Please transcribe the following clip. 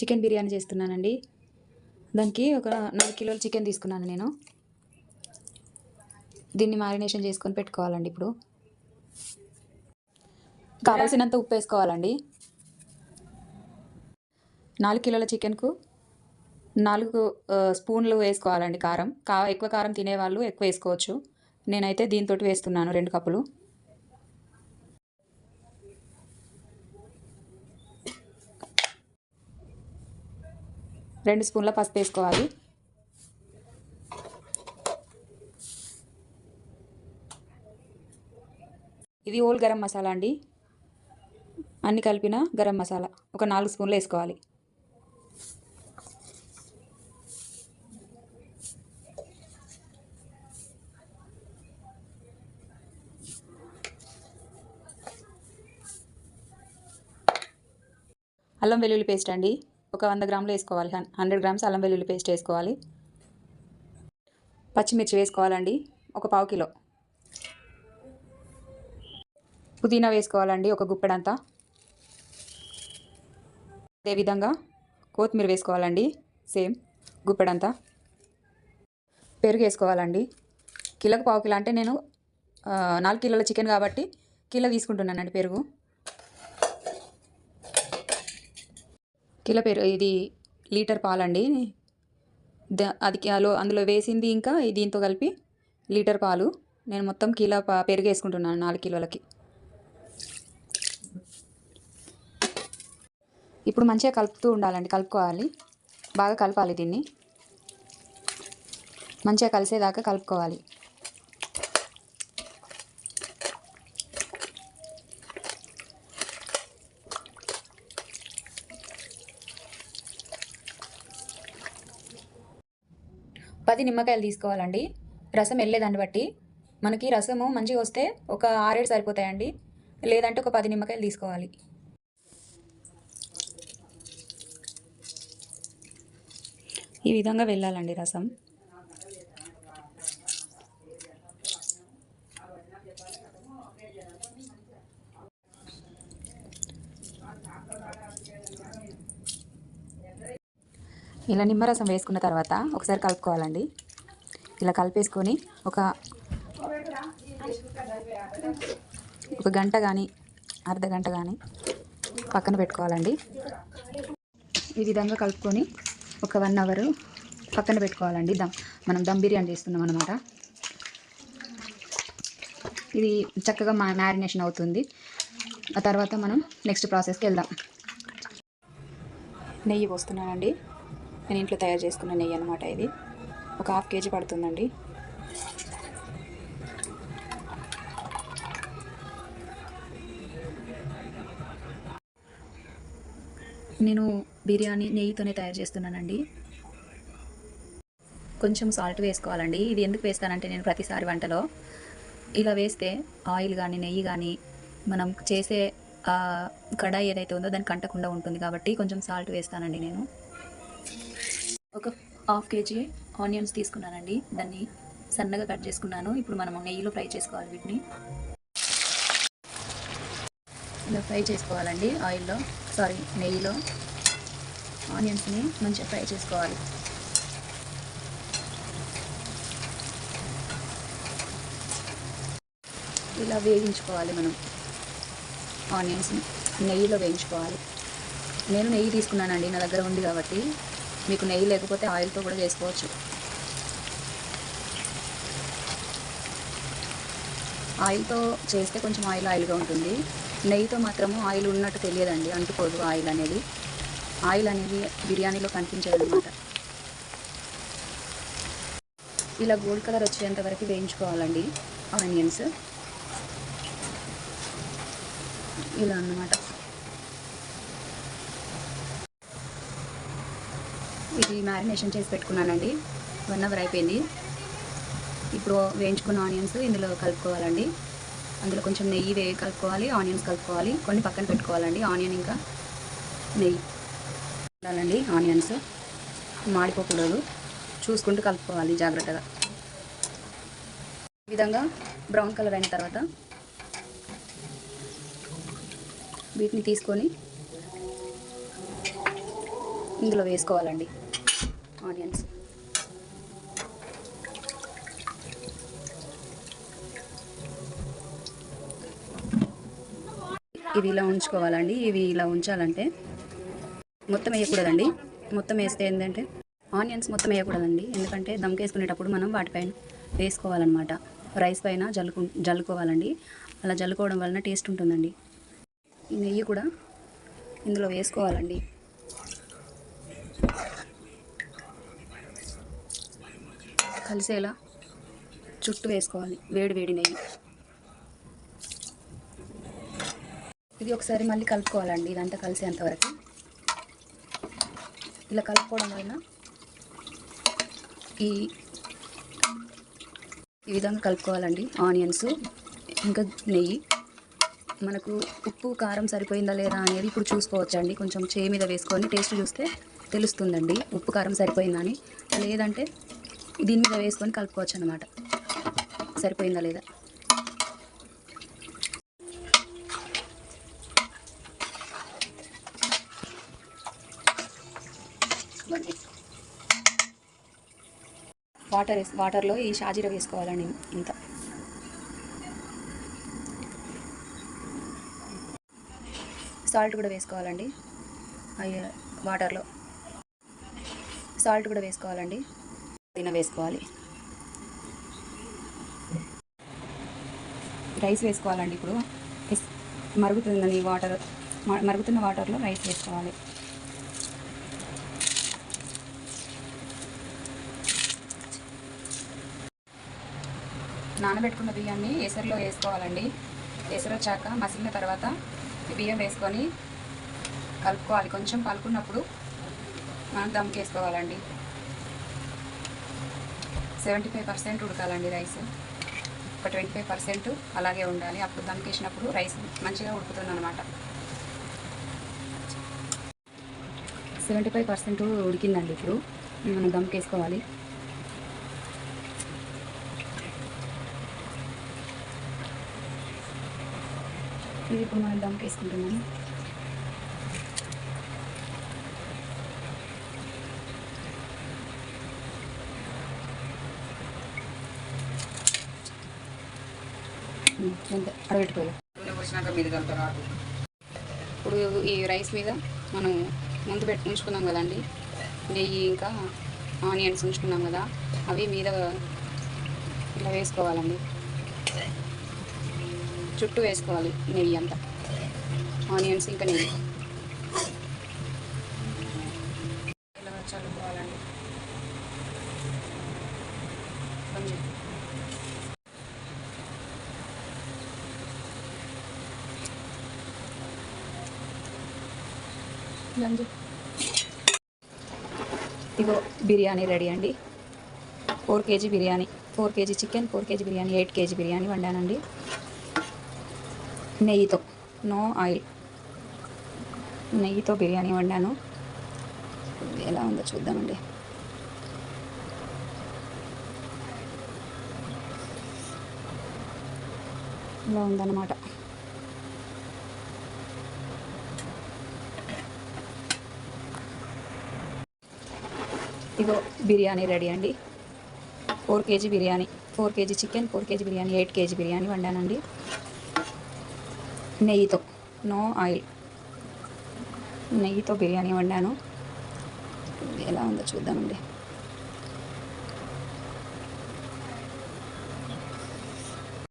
Chicken biryani చేస్తున్నానండి. దానికి ఒక 4 కిలోల చికెన్ తీసుకున్నాను నేను. దీన్ని మ్యారినేషన్ చేసుకొని పెట్టుకోవాలండి. ఇప్పుడు కావాల్సినంత ఉప్పు వేసుకోవాలండి. 4 కిలోల చికెన్కు 4 స్పూన్లు వేసుకోవాలండి కారం. ఎక్కువ కారం తినేవాళ్ళు ఎక్కువ వేసుకోవచ్చు. నేనైతే దీంతో వేస్తున్నాను 2 కప్పులు. రెండు స్పూన్ల పసుపు వేసుకోవాలి. ఇది ఓల్ గరం మసాలా అండి. అన్ని కలిపిన గరం మసాలా ఒక 4 స్పూన్లు వేసుకోవాలి. అల్లం వెల్లుల్లి పేస్ట్ అండి, ఒక 100 గ్రాములు వేసుకోవాలి. 100 గ్రామ్స్ అల్లం వెల్లుల్లి పేస్ట్ వేసుకోవాలి. పచ్చిమిర్చి వేసుకోవాలండి, ఒక 1/2 కిలో. పుదీనా వేసుకోవాలండి, ఒక గుప్పెడంతా. అదేవిధంగా కొత్తిమీర వేసుకోవాలండి, సేమ్ గుప్పెడంతా. పెరుగు వేసుకోవాలండి, కిలోకి 1/2 కిలో. అంటే నేను 4 కిలోల చికెన్ కాబట్టి కిలో తీసుకుంటున్నానండి పెరుగు. కిలో పెరుగు, ఇది లీటర్ పాలండి. అది అందులో వేసింది ఇంకా దీంతో కలిపి లీటర్ పాలు. నేను మొత్తం కిలో పెరుగు వేసుకుంటున్నాను 4 కిలోలకి. ఇప్పుడు మంచిగా కలుపుతూ ఉండాలండి, కలుపుకోవాలి. బాగా కలపాలి, దీన్ని మంచిగా కలిసేదాకా కలుపుకోవాలి. పది నిమ్మకాయలు తీసుకోవాలండి. రసం వెళ్ళేదాన్ని బట్టి మనకి రసము మంచిగా వస్తే ఒక 6-7 సరిపోతాయండి, లేదంటే ఒక 10 నిమ్మకాయలు తీసుకోవాలి. ఈ విధంగా వెళ్ళాలండి రసం. ఇలా నిమ్మరసం వేసుకున్న తర్వాత ఒకసారి కలుపుకోవాలండి. ఇలా కలిపేసుకొని ఒక గంట కానీ అర్ధ గంట కానీ పక్కన పెట్టుకోవాలండి. ఈ విధంగా కలుపుకొని ఒక 1 అవర్ పక్కన పెట్టుకోవాలండి. మనం దమ్ బిర్యానీ చేస్తున్నాం అన్నమాట. ఇది చక్కగా మ్యారినేషన్ అవుతుంది. ఆ తర్వాత మనం నెక్స్ట్ ప్రాసెస్కి వెళ్దాం. నెయ్యి పోస్తున్నానండి. నేను ఇంట్లో తయారు చేసుకున్న నెయ్యి అన్నమాట. ఇది ఒక 1/2 కేజీ పడుతుందండి. నేను బిర్యానీ నెయ్యితోనే తయారు చేస్తున్నానండి. కొంచెం సాల్ట్ వేసుకోవాలండి. ఇది ఎందుకు వేస్తానంటే నేను ప్రతిసారి వంటలో ఇలా వేస్తే ఆయిల్ కానీ నెయ్యి కానీ మనం చేసే కడాయి ఏదైతే ఉందో దానికి అంటకుండా ఉంటుంది కాబట్టి కొంచెం సాల్ట్ వేస్తానండి. నేను ఒక 1/2 కేజీ ఆనియన్స్ తీసుకున్నానండి. దాన్ని సన్నగా కట్ చేసుకున్నాను. ఇప్పుడు మనము నెయ్యిలో ఫ్రై చేసుకోవాలి. వీటిని ఇలా ఫ్రై చేసుకోవాలండి. నెయ్యిలో ఆనియన్స్ని మంచిగా ఫ్రై చేసుకోవాలి. ఇలా వేయించుకోవాలి. మనం ఆనియన్స్ని నెయ్యిలో వేయించుకోవాలి. నేను నెయ్యి తీసుకున్నానండి, నా దగ్గర ఉంది కాబట్టి. మీకు నెయ్యి లేకపోతే ఆయిల్తో కూడా చేసుకోవచ్చు. ఆయిల్తో చేస్తే కొంచెం ఆయిల్గా ఉంటుంది. నెయ్యితో మాత్రము ఆయిల్ ఉన్నట్టు తెలియదండి, అంటుకోదు ఆయిల్ అనేది. బిర్యానీలో కనిపించదన్నమాట. ఇలా గోల్డ్ కలర్ వచ్చేంత వరకు వేయించుకోవాలండి ఆనియన్స్. ఇలా అన్నమాట. ఇది మ్యారినేషన్ చేసి పెట్టుకున్నానండి. 1 అవర్ అయిపోయింది. ఇప్పుడు వేయించుకున్న ఆనియన్స్ ఇందులో కలుపుకోవాలండి. అందులో కొంచెం నెయ్యి కలుపుకోవాలి, ఆనియన్స్ కలుపుకోవాలి, కొన్ని పక్కన పెట్టుకోవాలండి. ఆనియన్ ఇంకా నెయ్యి ఉండాలండి. ఆనియన్స్ మాడిపోకూడదు, చూసుకుంటూ కలుపుకోవాలి జాగ్రత్తగా. ఈ విధంగా బ్రౌన్ కలర్ అయిన తర్వాత వీటిని తీసుకొని ఇందులో వేసుకోవాలండి ఆనియన్స్. ఇవి ఇలా ఉంచుకోవాలండి. ఇవి ఇలా ఉంచాలంటే మొత్తం వేయకూడదండి. మొత్తం వేస్తే ఏంటంటే ఆనియన్స్ మొత్తం వేయకూడదండి, ఎందుకంటే దమ్కి వేసుకునేటప్పుడు మనం వాటిపైన వేసుకోవాలన్నమాట. రైస్ పైన జల్లుకోవాలండి. అలా జల్లుకోవడం వలన టేస్ట్ ఉంటుందండి. ఈ నెయ్యి కూడా ఇందులో వేసుకోవాలండి. కలిసేలా చుట్టూ వేసుకోవాలి వేడి వేడి నెయ్యి. ఇది ఒకసారి మళ్ళీ కలుపుకోవాలండి, ఇదంతా కలిసేంతవరకు. ఇలా కలుపుకోవడం వలన ఈ విధంగా కలుపుకోవాలండి. ఆనియన్స్ ఇంకా నెయ్యి. మనకు ఉప్పు కారం సరిపోయిందా లేదా అనేది ఇప్పుడు చూసుకోవచ్చండి. కొంచెం చేయి మీద వేసుకొని టేస్ట్ చూస్తే తెలుస్తుందండి ఉప్పు కారం సరిపోయిందా అని. లేదంటే దీని మీద వేసుకొని కలుపుకోవచ్చు అన్నమాట, సరిపోయిందా లేదా. వాటర్లో ఈ షాజీరా వేసుకోవాలండి. ఇంత సాల్ట్ కూడా వేసుకోవాలండి. వాటర్లో సాల్ట్ కూడా వేసుకోవాలండి. వేసుకోవాలి. రైస్ వేసుకోవాలండి. ఇప్పుడు మరుగుతున్న వాటర్లో రైస్ వేసుకోవాలి. నానబెట్టుకున్న బియ్యాన్ని ఎసరులో వేసుకోవాలండి. ఎసరు వచ్చాక మసిలిన తర్వాత బియ్యం వేసుకొని కలుపుకోవాలి. కొంచెం కలుపుకున్నప్పుడు మనం దమ్కి వేసుకోవాలండి. 75% ఉడకాలండి రైస్. ఒక 25% అలాగే ఉండాలి. అప్పుడు దమ్కి వేసినప్పుడు రైస్ మంచిగా ఉడుకుతుంది అన్నమాట. 75% ఉడికిందండి. ఇప్పుడు మనం దమ్కి వేసుకోవాలి. ఇది ఇప్పుడు మనం దమ్కి వేసుకుంటున్నాము. అడబెట్టుకోవాలి. ఇప్పుడు ఈ రైస్ మీద మనం ముందు ఉంచుకున్నాం కదండి నెయ్యి, ఇంకా ఆనియన్స్ ఉంచుకున్నాం కదా, అవి మీద ఇలా వేసుకోవాలండి. చుట్టూ వేసుకోవాలి నెయ్యి అంతా, ఆనియన్స్ ఇంకా నెయ్యి ఇలా చల్లుకోవాలండి. ఇగో బిర్యానీ రెడీ అండి. 4 kg biryani, 4 kg chicken, 4 kg biryani, 8 kg biryani వండానండి. నెయ్యితో, నో ఆయిల్, నెయ్యితో బిర్యానీ వండాను. ఎలా ఉందో చూద్దామండి. ఇలా ఉందన్నమాట. ఇగో బిర్యానీ రెడీ అండి. 4 kg biryani, 4 kg chicken, 4 kg biryani, 8 kg biryani వండానండి. నెయ్యితో, నో ఆయిల్, నెయ్యితో బిర్యానీ వండాను. ఎలా ఉందో చూద్దామండి.